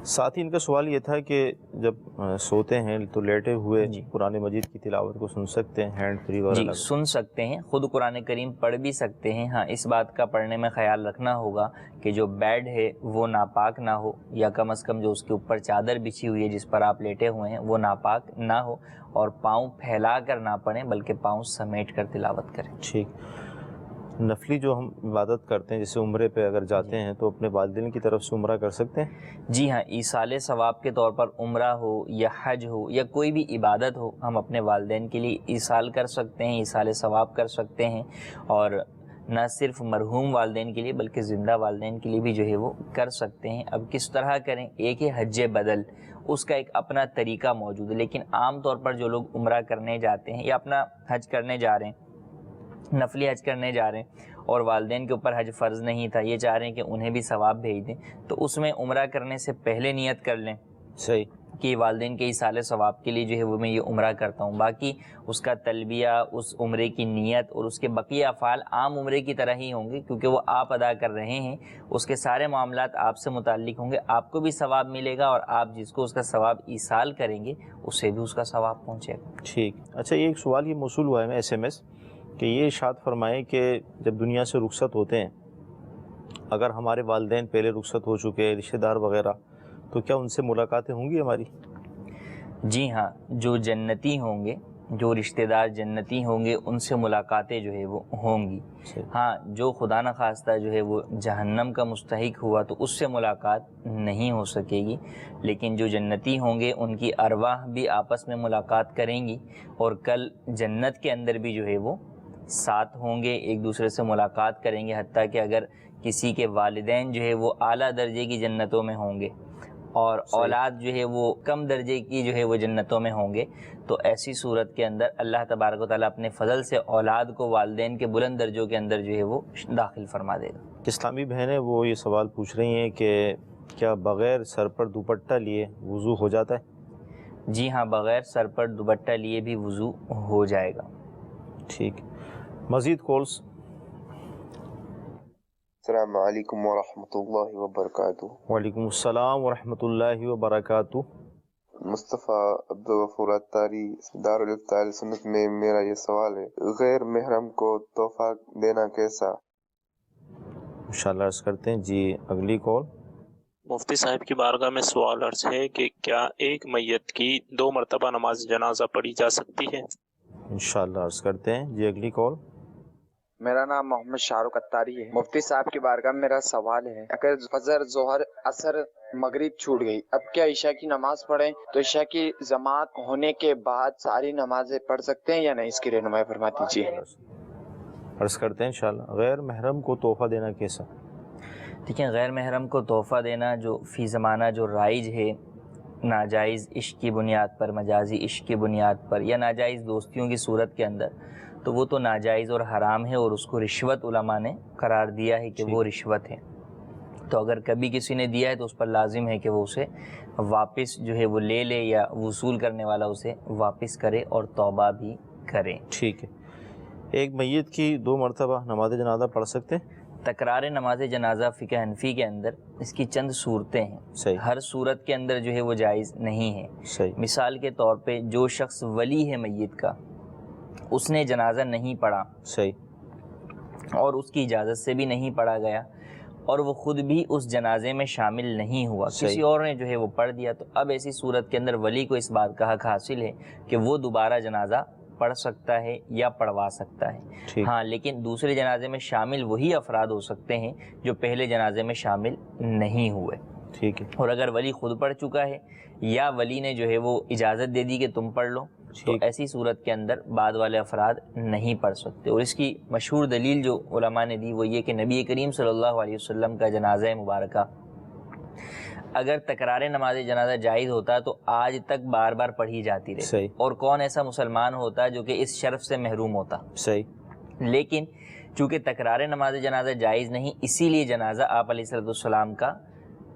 ساتھ ہی ان کا سوال یہ تھا کہ جب سوتے ہیں تو لیٹے ہوئے قرآن مجید کی تلاوت کو سن سکتے ہیں ہینڈ فری وغیرہ؟ جی سن سکتے ہیں، خود قرآن کریم پڑھ بھی سکتے ہیں۔ ہاں اس بات کا پڑھنے میں خیال رکھنا ہوگا کہ جو بیڈ ہے وہ ناپاک نہ ہو، یا کم از کم جو اس کے اوپر چادر بچھی ہوئی ہے جس پر آپ لیٹے ہوئے ہیں وہ ناپاک نہ ہو، اور پاؤں پھیلا کر نہ پڑھیں بلکہ پاؤں سمیٹ کر تلاوت کریں۔ ٹھیک۔ نفلی جو ہم عبادت کرتے ہیں جیسے عمرے پہ اگر جاتے ہیں تو اپنے والدین کی طرف سے عمرہ کر سکتے ہیں؟ جی ہاں، ایصال ثواب کے طور پر عمرہ ہو یا حج ہو یا کوئی بھی عبادت ہو، ہم اپنے والدین کے لیے ایصال کر سکتے ہیں، ایصال ثواب کر سکتے ہیں، اور نہ صرف مرحوم والدین کے لیے بلکہ زندہ والدین کے لیے بھی جو ہے وہ کر سکتے ہیں۔ اب کس طرح کریں؟ ایک ہے حج بدل، اس کا ایک اپنا طریقہ موجود ہے، لیکن عام طور پر جو لوگ عمرہ کرنے جاتے ہیں یا اپنا حج کرنے جا رہے ہیں، نفلی حج کرنے جا رہے ہیں اور والدین کے اوپر حج فرض نہیں تھا، یہ چاہ رہے ہیں کہ انہیں بھی ثواب بھیج دیں، تو اس میں عمرہ کرنے سے پہلے نیت کر لیں صحیح کہ والدین کے ایصال ثواب کے لیے جو ہے وہ میں یہ عمرہ کرتا ہوں۔ باقی اس کا تلبیہ، اس عمرے کی نیت اور اس کے بقیہ افعال عام عمرے کی طرح ہی ہوں گے، کیونکہ وہ آپ ادا کر رہے ہیں، اس کے سارے معاملات آپ سے متعلق ہوں گے، آپ کو بھی ثواب ملے گا اور آپ جس کو اس کا ثواب ایصال کریں گے اسے بھی اس کا ثواب پہنچے گا۔ ٹھیک۔ اچھا، یہ ایک سوال یہ موصول ہوا ہے SMS کہ یہ ارشاد فرمائیں کہ جب دنیا سے رخصت ہوتے ہیں، اگر ہمارے والدین پہلے رخصت ہو چکے، رشتہ دار وغیرہ، تو کیا ان سے ملاقاتیں ہوں گی ہماری؟ جی ہاں، جو جنتی ہوں گے، جو رشتہ دار جنتی ہوں گے ان سے ملاقاتیں جو ہے وہ ہوں گی۔ ہاں، جو خدا نخواستہ جو ہے وہ جہنم کا مستحق ہوا تو اس سے ملاقات نہیں ہو سکے گی، لیکن جو جنتی ہوں گے ان کی ارواح بھی آپس میں ملاقات کریں گی، اور کل جنت کے اندر بھی جو ہے وہ ساتھ ہوں گے، ایک دوسرے سے ملاقات کریں گے، حتیٰ کہ اگر کسی کے والدین جو ہے وہ اعلیٰ درجے کی جنتوں میں ہوں گے اور اولاد جو ہے وہ کم درجے کی جو ہے وہ جنتوں میں ہوں گے، تو ایسی صورت کے اندر اللہ تبارک و تعالیٰ اپنے فضل سے اولاد کو والدین کے بلند درجوں کے اندر جو ہے وہ داخل فرما دے گا۔ اسلامی بہنیں وہ یہ سوال پوچھ رہی ہیں کہ کیا بغیر سر پر دوپٹہ لیے وضو ہو جاتا ہے؟ جی ہاں، بغیر سر پر دوپٹہ لیے بھی وضو ہو جائے گا۔ ٹھیک۔ مزید کالز؟ السلام علیکم ورحمۃ اللہ وبرکاتہ۔ وعلیکم السلام ورحمۃ اللہ وبرکاتہ۔ مصطفیٰ عبدالغفور عطاری، دارالفتاء اہل سنت میں میرا یہ سوال ہے، غیر محرم کو تحفہ دینا کیسا؟ انشاءاللہ عرض کرتے ہیں۔ جی اگلی کال۔ مفتی صاحب کی بارگاہ میں سوال عرض ہے کہ کیا ایک میت کی 2 مرتبہ نماز جنازہ پڑھی جا سکتی ہے؟ انشاءاللہ عرض کرتے ہیں۔ جی اگلی کال۔ میرا نام محمد شاہ رخ اتاری ہے. مفتی صاحب کی بارگاہ میں میرا سوال ہے، اگر فجر، ظہر، عصر، مغرب چھوٹ گئی، اب کیا عشاء کی نماز پڑھیں؟ تو عشاء کی جماعت ہونے کے بعد ساری نمازیں پڑھ سکتے ہیں یا نہیں؟ اس کی رہنمائی فرما دیجیے. عرض کرتے ہیں انشاءاللہ غیر محرم کو تحفہ دینا کیسا؟ دیکھیں، غیر محرم کو تحفہ دینا جو فی زمانہ جو رائج ہے، ناجائز عشق کی بنیاد پر، مجازی عشق کی بنیاد پر، یا ناجائز دوستیوں کی صورت کے اندر، تو وہ تو ناجائز اور حرام ہے، اور اس کو رشوت علماء نے قرار دیا ہے کہ وہ رشوت ہے. تو اگر کبھی کسی نے دیا ہے تو اس پر لازم ہے کہ وہ اسے واپس جو ہے وہ لے لے، یا وصول کرنے والا اسے واپس کرے اور توبہ بھی کرے. ٹھیک ہے. ایک میت کی 2 مرتبہ نماز جنازہ پڑھ سکتے ہیں؟ تکرار نماز جنازہ فقہ حنفی کے اندر اس کی چند صورتیں ہیں. صحیح. ہر صورت کے اندر جو ہے وہ جائز نہیں ہے. صحیح. مثال کے طور پہ جو شخص ولی ہے میت کا، اس نے جنازہ نہیں پڑھا، صحیح، اور اس کی اجازت سے بھی نہیں پڑھا گیا، اور وہ خود بھی اس جنازے میں شامل نہیں ہوا، کسی اور نے جو ہے وہ پڑھ دیا، تو اب ایسی صورت کے اندر ولی کو اس بات کا حق حاصل ہے کہ وہ دوبارہ جنازہ پڑھ سکتا ہے یا پڑھوا سکتا ہے. ہاں، لیکن دوسرے جنازے میں شامل وہی افراد ہو سکتے ہیں جو پہلے جنازے میں شامل نہیں ہوئے. ٹھیک ہے. اور اگر ولی خود پڑھ چکا ہے یا ولی نے جو ہے وہ اجازت دے دی کہ تم پڑھ لو، تو ایسی صورت کے اندر بعد والے افراد نہیں پڑھ سکتے. اور اس کی مشہور دلیل جو علماء نے دی وہ یہ کہ نبی کریم صلی اللہ علیہ وسلم کا جنازہ مبارکہ اگر تکرار نماز جنازہ جائز ہوتا تو آج تک بار بار پڑھی جاتی رہی، اور کون ایسا مسلمان ہوتا جو کہ اس شرف سے محروم ہوتا. صحیح. لیکن چونکہ تکرار نماز جنازہ جائز نہیں، اسی لیے جنازہ آپ علیہ السلام کا،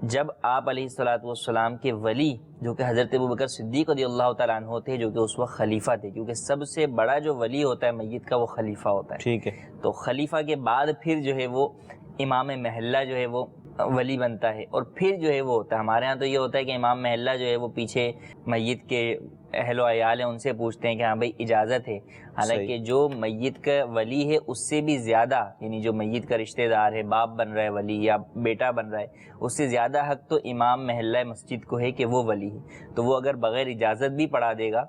جب آپ علیہ السلام کے ولی جو کہ حضرت ابوبکر صدیق رضی اللہ تعالیٰ عنہ تھے، جو کہ اس وقت خلیفہ تھے، کیونکہ سب سے بڑا جو ولی ہوتا ہے میت کا وہ خلیفہ ہوتا ہے. ٹھیک ہے. تو خلیفہ کے بعد پھر جو ہے وہ امام محلہ جو ہے وہ ولی بنتا ہے، اور پھر جو ہے وہ ہوتا ہے. ہمارے ہاں تو یہ ہوتا ہے کہ امام محلہ جو ہے وہ پیچھے میت کے اہل و عیال ہیں ان سے پوچھتے ہیں کہ ہاں بھائی اجازت ہے، حالانکہ جو میت کا ولی ہے اس سے بھی زیادہ، یعنی جو میت کا رشتہ دار ہے، باپ بن رہا ہے ولی یا بیٹا بن رہا ہے، اس سے زیادہ حق تو امام محلہ مسجد کو ہے کہ وہ ولی ہے. تو وہ اگر بغیر اجازت بھی پڑھا دے گا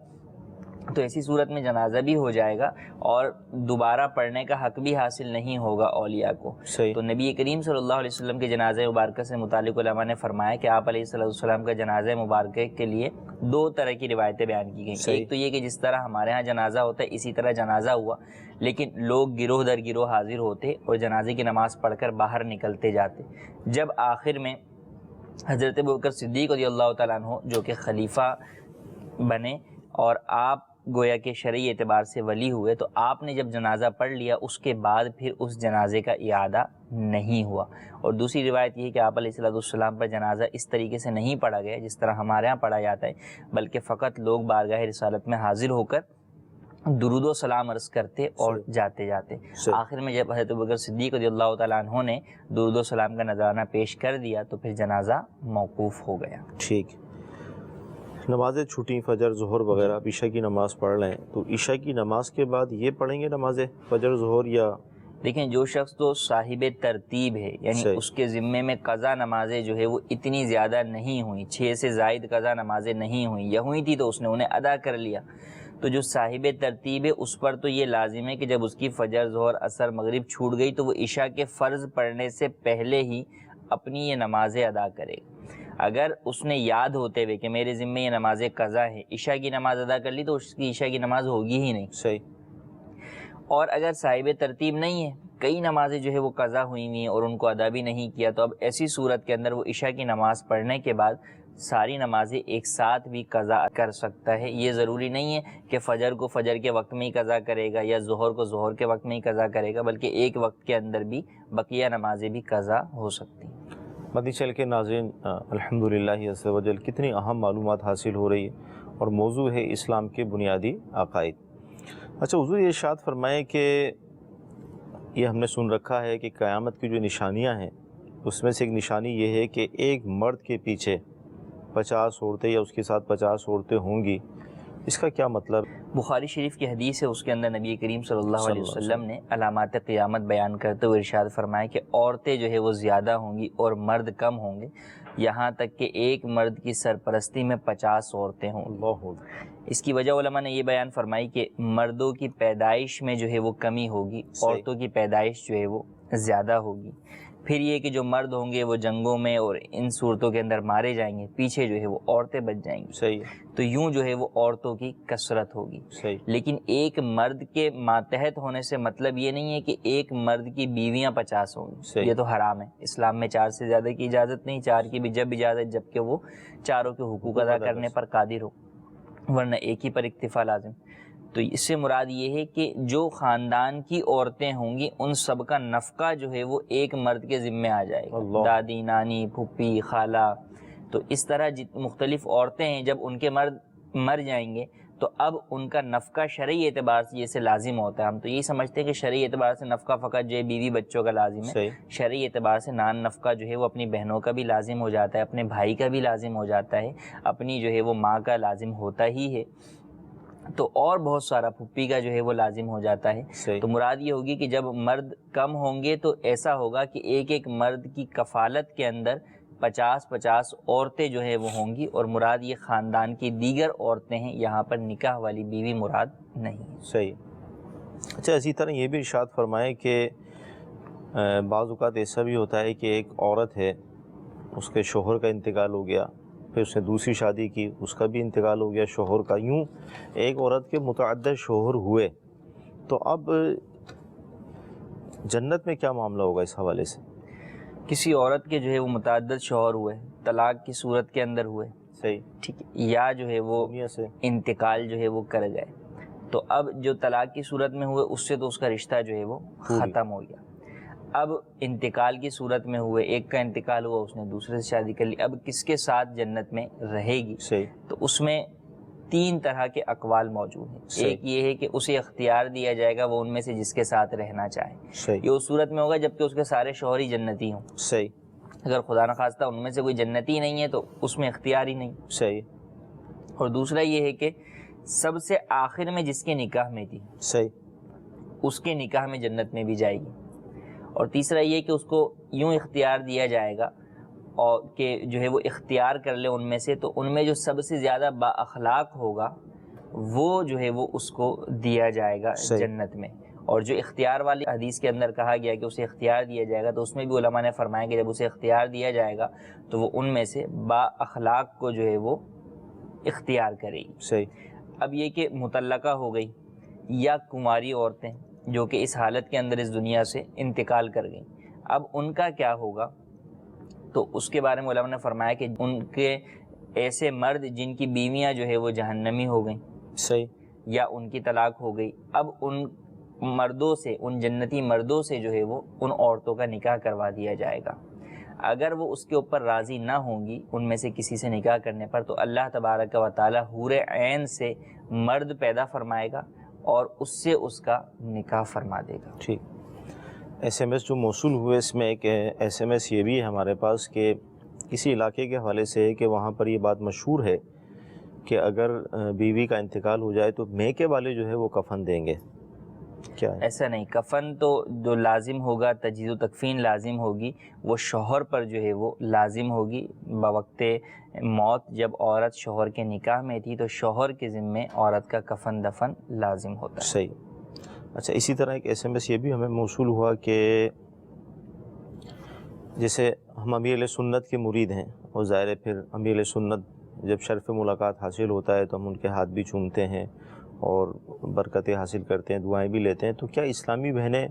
تو ایسی صورت میں جنازہ بھی ہو جائے گا اور دوبارہ پڑھنے کا حق بھی حاصل نہیں ہوگا اولیاء کو. تو نبی کریم صلی اللہ علیہ وسلم کے جنازہ مبارکہ سے متعلق علماء نے فرمایا کہ آپ علیہ السلام کا جنازہ مبارکہ کے لیے 2 طرح کی روایتیں بیان کی گئیں. ایک تو یہ کہ جس طرح ہمارے ہاں جنازہ ہوتا ہے اسی طرح جنازہ ہوا، لیکن لوگ گروہ در گروہ حاضر ہوتے اور جنازے کی نماز پڑھ کر باہر نکلتے جاتے. جب آخر میں حضرت ابوبکر صدیق رضی اللہ تعالیٰ عنہ جو کہ خلیفہ بنے اور آپ گویا کہ شرعی اعتبار سے ولی ہوئے، تو آپ نے جب جنازہ پڑھ لیا اس کے بعد پھر اس جنازے کا اعادہ نہیں ہوا. اور دوسری روایت یہ ہے کہ آپ علیہ السلام پر جنازہ اس طریقے سے نہیں پڑھا گیا جس طرح ہمارے ہاں پڑھا جاتا ہے، بلکہ فقط لوگ بارگاہ رسالت میں حاضر ہو کر درود و سلام عرض کرتے اور جاتے جاتے. آخر میں جب حضرت ابوبکر صدیق رضی اللہ تعالیٰ عنہ نے درود و سلام کا نذرانہ پیش کر دیا تو پھر جنازہ موقوف ہو گیا. ٹھیک. نمازیں چھوٹیں، فجر، ظہر وغیرہ، عشاء کی نماز پڑھ لیں تو عشاء کی نماز کے بعد یہ پڑھیں گے نمازیں فجر، ظہر؟ یا دیکھیں، جو شخص تو صاحب ترتیب ہے، یعنی اس کے ذمے میں قضا نمازیں جو ہے وہ اتنی زیادہ نہیں ہوئیں، 6 سے زائد قضا نمازیں نہیں ہوئیں، یا ہوئی تھی تو اس نے انہیں ادا کر لیا، تو جو صاحب ترتیب ہے اس پر تو یہ لازم ہے کہ جب اس کی فجر، ظہر، عصر، مغرب چھوٹ گئی تو وہ عشاء کے فرض پڑھنے سے پہلے ہی اپنی یہ نمازیں ادا کرے. اگر اس نے یاد ہوتے ہوئے کہ میرے ذمے یہ نمازیں قضا ہے، عشاء کی نماز ادا کر لی تو اس کی عشاء کی نماز ہوگی ہی نہیں. صحیح. اور اگر صاحب ترتیب نہیں ہے، کئی نمازیں جو ہے وہ قضا ہوئی ہوئی ہیں اور ان کو ادا بھی نہیں کیا، تو اب ایسی صورت کے اندر وہ عشاء کی نماز پڑھنے کے بعد ساری نمازیں ایک ساتھ بھی قضا کر سکتا ہے. یہ ضروری نہیں ہے کہ فجر کو فجر کے وقت میں ہی قضا کرے گا یا ظہر کو ظہر کے وقت میں ہی قضا کرے گا، بلکہ ایک وقت کے اندر بھی بقیہ نمازیں بھی قضا ہو سکتی ہیں. مدنی چل کے ناظرین، الحمدللہ عز و جل کتنی اہم معلومات حاصل ہو رہی ہے، اور موضوع ہے اسلام کے بنیادی عقائد. اچھا حضور، یہ ارشاد فرمائیں کہ یہ ہم نے سن رکھا ہے کہ قیامت کی جو نشانیاں ہیں اس میں سے ایک نشانی یہ ہے کہ ایک مرد کے پیچھے 50 عورتیں یا اس کے ساتھ 50 عورتیں ہوں گی. اس کا کیا مطلب؟ بخاری شریف کی حدیث ہے، اس کے اندر نبی کریم صلی اللہ علیہ وسلم نے علامات قیامت بیان کرتے ہوئے ارشاد فرمایا کہ عورتیں جو ہے وہ زیادہ ہوں گی اور مرد کم ہوں گے، یہاں تک کہ ایک مرد کی سرپرستی میں 50 عورتیں ہوں گی. اس کی وجہ علماء نے یہ بیان فرمائی کہ مردوں کی پیدائش میں جو ہے وہ کمی ہوگی، عورتوں کی پیدائش جو ہے وہ زیادہ ہوگی۔ پھر یہ کہ جو مرد ہوں گے وہ جنگوں میں اور ان صورتوں کے اندر مارے جائیں گے، پیچھے جو ہے وہ عورتیں بچ جائیں گی۔ صحیح۔ تو یوں جو ہے وہ عورتوں کی کثرت ہوگی۔ صحیح۔ لیکن ایک مرد کے ماتحت ہونے سے مطلب یہ نہیں ہے کہ ایک مرد کی بیویاں 50 ہوں گی، یہ تو حرام ہے۔ اسلام میں 4 سے زیادہ کی اجازت نہیں، 4 کی بھی جب اجازت جب کہ وہ چاروں کے حقوق ادا کرنے پر قادر ہو، ورنہ ایک ہی پر اکتفا لازم۔ تو اس سے مراد یہ ہے کہ جو خاندان کی عورتیں ہوں گی ان سب کا نفقہ جو ہے وہ ایک مرد کے ذمے آ جائے گا، دادی، نانی، پھوپھی، خالہ۔ تو اس طرح مختلف عورتیں ہیں، جب ان کے مرد مر جائیں گے تو اب ان کا نفقہ شرعی اعتبار سے جیسے لازم ہوتا ہے، ہم تو یہی سمجھتے ہیں کہ شرعی اعتبار سے نفقہ فقط جو ہے بیوی بچوں کا لازم ہے، شرعی اعتبار سے نان نفقہ جو ہے وہ اپنی بہنوں کا بھی لازم ہو جاتا ہے، اپنے بھائی کا بھی لازم ہو جاتا ہے، اپنی جو ہے وہ ماں کا لازم ہوتا ہی ہے، تو اور بہت سارا پھپھی کا جو ہے وہ لازم ہو جاتا ہے۔ تو مراد یہ ہوگی کہ جب مرد کم ہوں گے تو ایسا ہوگا کہ ایک ایک مرد کی کفالت کے اندر 50 عورتیں جو ہے وہ ہوں گی، اور مراد یہ خاندان کی دیگر عورتیں ہیں، یہاں پر نکاح والی بیوی مراد نہیں ہے۔ صحیح۔ اچھا، اسی طرح یہ بھی ارشاد فرمائے کہ بعض اوقات ایسا بھی ہوتا ہے کہ ایک عورت ہے، اس کے شوہر کا انتقال ہو گیا، پھر اس نے دوسری شادی کی، اس کا بھی انتقال ہو گیا شوہر کا، یوں ایک عورت کے متعدد شوہر ہوئے، تو اب جنت میں کیا معاملہ ہوگا اس حوالے سے؟ کسی عورت کے جو ہے وہ متعدد شوہر ہوئے، طلاق کی صورت کے اندر ہوئے، صحیح، ٹھیک ہے، یا جو ہے وہ انتقال جو ہے وہ کر گئے، تو اب جو طلاق کی صورت میں ہوئے اس سے تو اس کا رشتہ جو ہے وہ ختم ہو گیا۔ اب انتقال کی صورت میں ہوئے، ایک کا انتقال ہوا، اس نے دوسرے سے شادی کر لی، اب کس کے ساتھ جنت میں رہے گی؟ تو اس میں 3 طرح کے اقوال موجود ہیں۔ ایک یہ ہے کہ اسے اختیار دیا جائے گا وہ ان میں سے جس کے ساتھ رہنا چاہے، یہ اس صورت میں ہوگا جبکہ اس کے سارے شوہر ہی جنتی ہوں۔ صحیح۔ اگر خدا نخواستہ ان میں سے کوئی جنتی نہیں ہے تو اس میں اختیار ہی نہیں۔ صحیح۔ اور دوسرا یہ ہے کہ سب سے آخر میں جس کے نکاح میں تھی، صحیح، اس کے نکاح میں جنت میں بھی جائے گی۔ اور تیسرا یہ کہ اس کو یوں اختیار دیا جائے گا اور کہ جو ہے وہ اختیار کر لے ان میں سے، تو ان میں جو سب سے زیادہ با اخلاق ہوگا وہ جو ہے وہ اس کو دیا جائے گا جنت میں۔ اور جو اختیار والی حدیث کے اندر کہا گیا کہ اسے اختیار دیا جائے گا، تو اس میں بھی علماء نے فرمایا کہ جب اسے اختیار دیا جائے گا تو وہ ان میں سے با اخلاق کو جو ہے وہ اختیار کرے گی۔ صحیح۔ اب یہ کہ مطلقہ ہو گئی یا کنواری عورتیں جو کہ اس حالت کے اندر اس دنیا سے انتقال کر گئیں، اب ان کا کیا ہوگا؟ تو اس کے بارے میں علماء نے فرمایا کہ ان کے ایسے مرد جن کی بیویاں جو ہے وہ جہنمی ہو گئیں، صحیح، یا ان کی طلاق ہو گئی، اب ان مردوں سے، ان جنتی مردوں سے جو ہے وہ ان عورتوں کا نکاح کروا دیا جائے گا۔ اگر وہ اس کے اوپر راضی نہ ہوں گی ان میں سے کسی سے نکاح کرنے پر، تو اللہ تبارک و تعالی حور عین سے مرد پیدا فرمائے گا اور اس سے اس کا نکاح فرما دے گا۔ ٹھیک۔ ایس ایم ایس جو موصول ہوئے، اس میں ایک ایس ایم ایس یہ بھی ہے ہمارے پاس کہ کسی علاقے کے حوالے سے ہے کہ وہاں پر یہ بات مشہور ہے کہ اگر بیوی کا انتقال ہو جائے تو میکے والے جو ہے وہ کفن دیں گے، کیا ہے؟ ایسا نہیں، کفن تو جو لازم ہوگا، تجہیز و تکفین لازم ہوگی، وہ شوہر پر جو ہے وہ لازم ہوگی بوقت موت۔ جب عورت شوہر کے نکاح میں تھی تو شوہر کے ذمے عورت کا کفن دفن لازم ہوتا ہے۔ صحیح۔ اچھا، اسی طرح ایک ایس ایم ایس یہ بھی ہمیں موصول ہوا کہ جیسے ہم امیر علیہ سنت کے مرید ہیں، اور ظاہر ہے پھر امیر علیہ سنت جب شرف ملاقات حاصل ہوتا ہے تو ہم ان کے ہاتھ بھی چومتے ہیں اور برکتیں حاصل کرتے ہیں، دعائیں بھی لیتے ہیں، تو کیا اسلامی بہنیں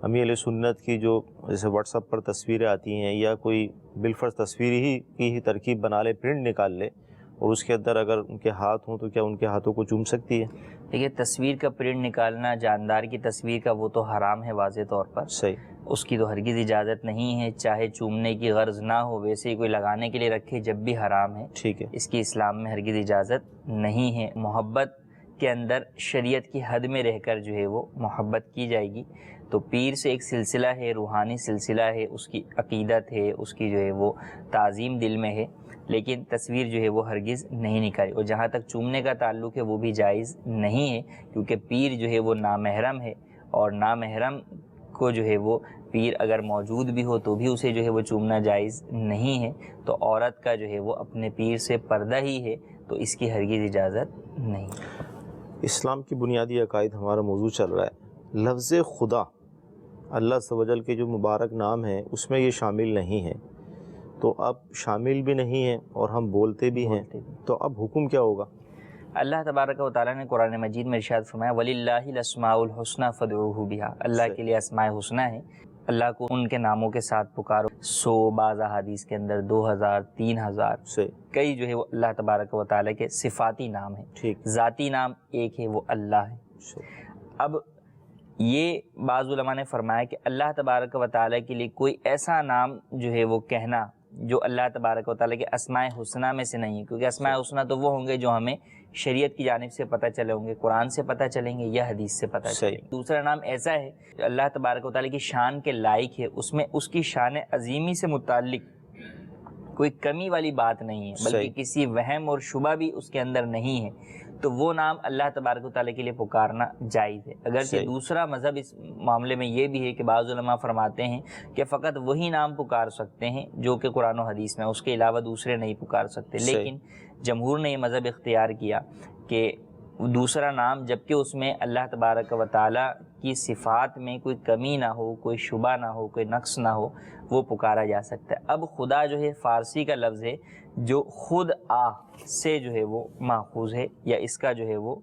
امیر علیہ سنت کی جو جیسے واٹس ایپ پر تصویریں آتی ہیں یا کوئی بالفرض تصویر ہی ترکیب بنا لے، پرنٹ نکال لے، اور اس کے اندر اگر ان کے ہاتھ ہوں تو کیا ان کے ہاتھوں کو چوم سکتی ہے؟ دیکھیے، تصویر کا پرنٹ نکالنا، جاندار کی تصویر کا، وہ تو حرام ہے واضح طور پر۔ صحیح۔ اس کی تو ہرگز اجازت نہیں ہے، چاہے چومنے کی غرض نہ ہو، ویسے ہی کوئی لگانے کے لیے رکھے جب بھی حرام ہے۔ ٹھیک ہے۔ اس کی اسلام میں ہرگز اجازت نہیں ہے۔ محبت کے اندر شریعت کی حد میں رہ کر جو ہے وہ محبت کی جائے گی۔ تو پیر سے ایک سلسلہ ہے، روحانی سلسلہ ہے، اس کی عقیدت ہے، اس کی جو ہے وہ تعظیم دل میں ہے، لیکن تصویر جو ہے وہ ہرگز نہیں نکالی۔ اور جہاں تک چومنے کا تعلق ہے وہ بھی جائز نہیں ہے، کیونکہ پیر جو ہے وہ نامحرم ہے، اور نامحرم کو جو ہے وہ پیر اگر موجود بھی ہو تو بھی اسے جو ہے وہ چومنا جائز نہیں ہے۔ تو عورت کا جو ہے وہ اپنے پیر سے پردہ ہی ہے، تو اس کی ہرگز اجازت نہیں۔ اسلام کی بنیادی عقائد ہمارا موضوع چل رہا ہے۔ لفظ خدا اللہ عز و جل کے جو مبارک نام ہیں اس میں یہ شامل نہیں ہے، تو اب شامل بھی نہیں ہے اور ہم بولتے بھی ہیں، تو اب حکم کیا ہوگا؟ اللہ تبارک و تعالیٰ نے قرآن مجید میں ارشاد فرمایا وَلِلَّهِ الْأَسْمَاءُ الْحُسْنَى فَادْعُوهُ بِهَا، اللہ کے لیے اسماء حسنہ ہیں، اللہ کو ان کے ناموں کے ساتھ پکارو۔ 100 بعض احادیث کے اندر 2000 3000 کئی جو ہے وہ اللہ تبارک و تعالیٰ کے صفاتی نام ہیں، ذاتی نام ایک ہے وہ اللہ ہے۔ اب یہ بعض علماء نے فرمایا کہ اللہ تبارک و تعالیٰ کے لیے کوئی ایسا نام جو ہے وہ کہنا جو اللہ تبارک و تعالیٰ کے اسماء حسنہ میں سے نہیں ہے، کیونکہ اسماء حسنہ تو وہ ہوں گے جو ہمیں شریعت کی جانب سے پتہ چلے ہوں گے، قرآن سے پتہ چلیں گے یا حدیث سے پتہ چلیں گے۔ دوسرا نام ایسا ہے جو اللہ تبارک و تعالیٰ کی شان کے لائق ہے، اس میں اس کی شان عظیمی سے متعلق کوئی کمی والی بات نہیں ہے، بلکہ کسی وہم اور شبہ بھی اس کے اندر نہیں ہے، تو وہ نام اللہ تبارک و تعالیٰ کے لیے پکارنا جائز ہے۔ اگرچہ دوسرا مذہب اس معاملے میں یہ بھی ہے کہ بعض علماء فرماتے ہیں کہ فقط وہی نام پکار سکتے ہیں جو کہ قرآن و حدیث میں، اس کے علاوہ دوسرے نہیں پکار سکتے، لیکن جمہور نے یہ مذہب اختیار کیا کہ دوسرا نام جبکہ اس میں اللہ تبارک و تعالیٰ کی صفات میں کوئی کمی نہ ہو، کوئی شبہ نہ ہو، کوئی نقص نہ ہو، وہ پکارا جا سکتا ہے۔ اب خدا جو ہے فارسی کا لفظ ہے جو خود آ سے جو ہے وہ ماخوذ ہے، یا اس کا جو ہے وہ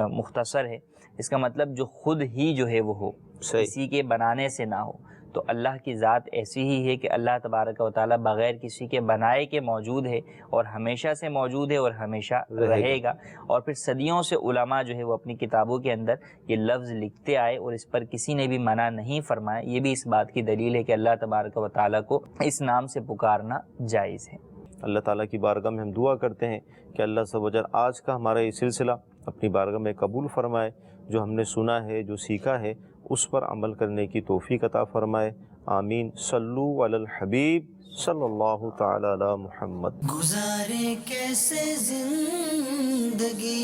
مختصر ہے، اس کا مطلب جو خود ہی جو ہے وہ ہو، کسی کے بنانے سے نہ ہو۔ تو اللہ کی ذات ایسی ہی ہے کہ اللہ تبارک و تعالیٰ بغیر کسی کے بنائے کے موجود ہے اور ہمیشہ سے موجود ہے اور ہمیشہ رہے گا۔ اور پھر صدیوں سے علماء جو ہے وہ اپنی کتابوں کے اندر یہ لفظ لکھتے آئے اور اس پر کسی نے بھی منع نہیں فرمایا۔ یہ بھی اس بات کی دلیل ہے کہ اللہ تبارک و تعالیٰ کو اس نام سے پکارنا جائز ہے۔ اللہ تعالیٰ کی بارگاہ میں ہم دعا کرتے ہیں کہ اللہ عز و جل آج کا ہمارا یہ سلسلہ اپنی بارگاہ میں قبول فرمائے، جو ہم نے سنا ہے، جو سیکھا ہے، اس پر عمل کرنے کی توفیق عطا فرمائے۔ آمین۔ صلو علی الحبیب صلی اللہ تعالی علی محمد۔ گزارے کیسے زندگی،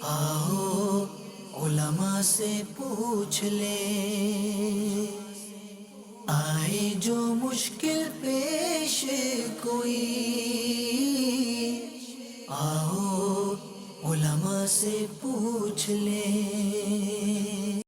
آؤ علماء سے پوچھ لیں، آئے جو مشکل پیش کوئی، آؤ علماء سے پوچھ لیں۔